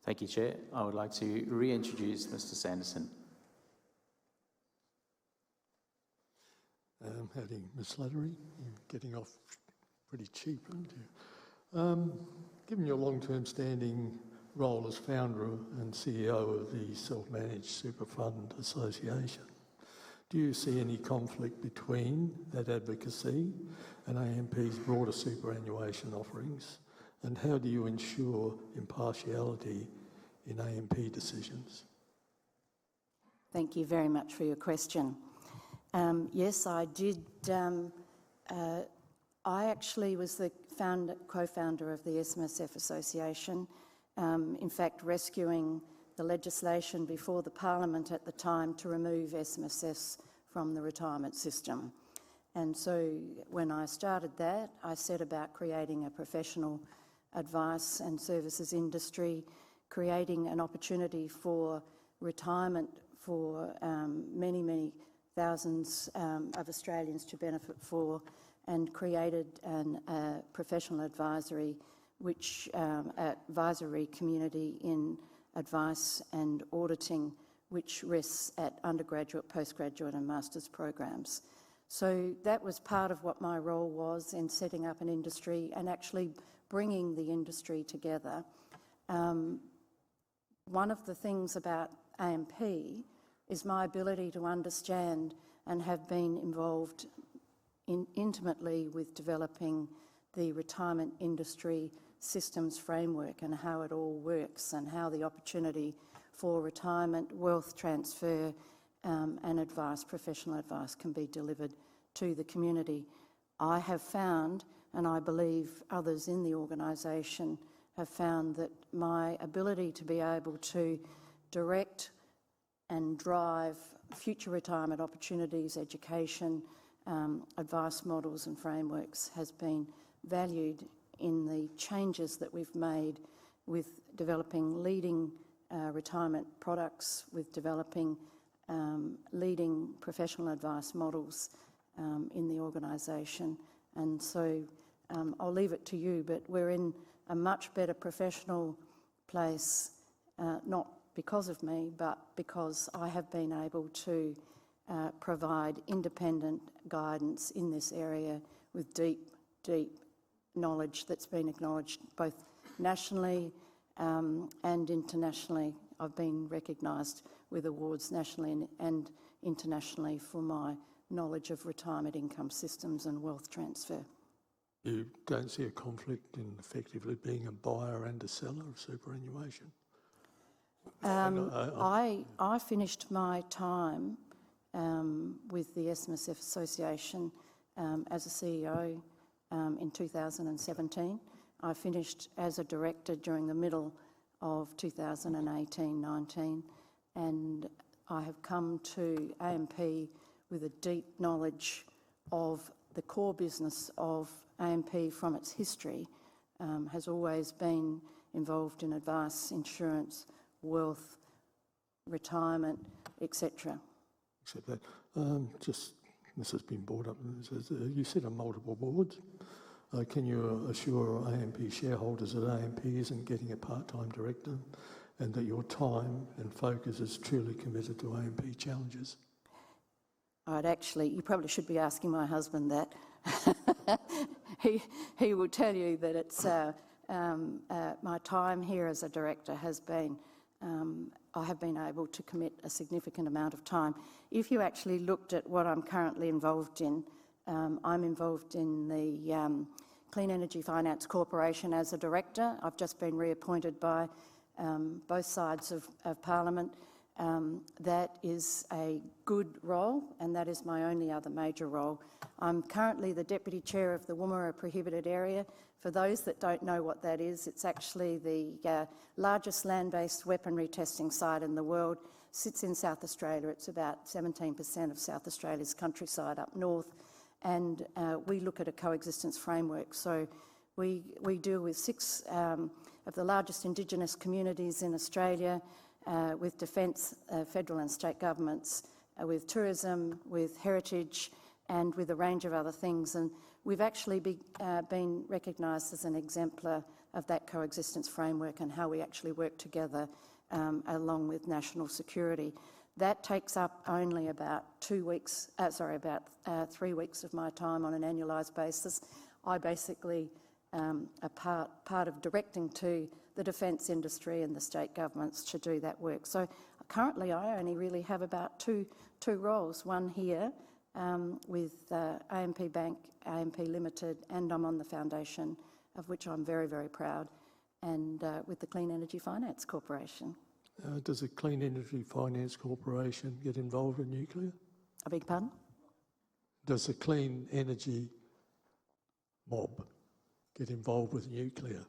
Thank you, Chair. I would like to reintroduce Mr. Sanderson. Howdy, Ms. Slattery. You're getting off pretty cheap, aren't you? Given your long-term standing role as founder and CEO of the Self-Managed Super Fund Association, do you see any conflict between that advocacy and AMP's broader superannuation offerings? And how do you ensure impartiality in AMP decisions? Thank you very much for your question. Yes, I did. I actually was the co-founder of the SMSF Association, in fact rescuing the legislation before the Parliament at the time to remove SMSFs from the retirement system. And so when I started that, I set about creating a professional advice and services industry, creating an opportunity for retirement for many, many thousands of Australians to benefit for, and created a professional advisory community in advice and auditing, which rests at undergraduate, postgraduate and master's programs. So that was part of what my role was in setting up an industry and actually bringing the industry together. One of the things about AMP is my ability to understand and have been involved intimately with developing the retirement industry systems framework and how it all works and how the opportunity for retirement, wealth transfer and advice, professional advice, can be delivered to the community. I have found, and I believe others in the organisation have found, that my ability to be able to direct and drive future retirement opportunities, education, advice models and frameworks has been valued in the changes that we've made with developing leading retirement products, with developing leading professional advice models in the organisation. And so I'll leave it to you, but we're in a much better professional place, not because of me, but because I have been able to provide independent guidance in this area with deep, deep knowledge that's been acknowledged both nationally and internationally. I've been recognised with awards nationally and internationally for my knowledge of retirement income systems and wealth transfer. You don't see a conflict in effectively being a buyer and a seller of superannuation? I finished my time with the SMSF Association as a CEO in 2017. I finished as a director during the middle of 2018-19, and I have come to AMP with a deep knowledge of the core business of AMP from its history. Has always been involved in advice, insurance, wealth, retirement, etc. Except that, this has been brought up, you sit on multiple boards. Can you assure AMP shareholders that AMP isn't getting a part-time director and that your time and focus is truly committed to AMP challenges? You probably should be asking my husband that. He will tell you that it's my time here as a director has been, I have been able to commit a significant amount of time. If you actually looked at what I'm currently involved in, I'm involved in the Clean Energy Finance Corporation as a director. I've just been reappointed by both sides of Parliament. That is a good role, and that is my only other major role. I'm currently the Deputy Chair of the Woomera Prohibited Area. For those that don't know what that is, it's actually the largest land-based weaponry testing site in the world. Sits in South Australia. It's about 17% of South Australia's countryside up north, and we look at a coexistence framework. So we deal with 6 of the largest Indigenous communities in Australia, with defence, federal and state governments, with tourism, with heritage, and with a range of other things. And we've actually been recognised as an exemplar of that coexistence framework and how we actually work together along with national security. That takes up only about 3 weeks of my time on an annualised basis. I basically are part of directing to the defence industry and the state governments to do that work. So currently I only really have about two roles, one here with AMP Bank, AMP Limited, and I'm on the foundation, of which I'm very, very proud, and with the Clean Energy Finance Corporation. Does the Clean Energy Finance Corporation get involved in nuclear? I beg your pardon? Does the Clean Energy mob get involved with nuclear?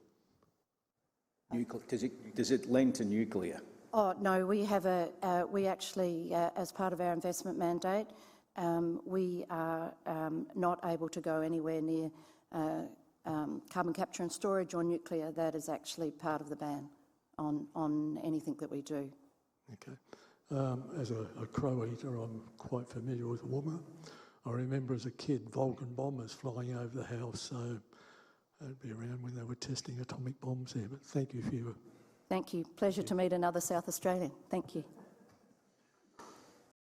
Does it lend to nuclear? Oh, no, we have we actually, as part of our investment mandate, we are not able to go anywhere near carbon capture and storage or nuclear. That is actually part of the ban on anything that we do. Okay. As a crow eater, I'm quite familiar with Woomera. I remember as a kid Vulcan bombers flying over the house, so I'd be around when they were testing atomic bombs there. But thank you for your... Thank you. Pleasure to meet another South Australian. Thank you.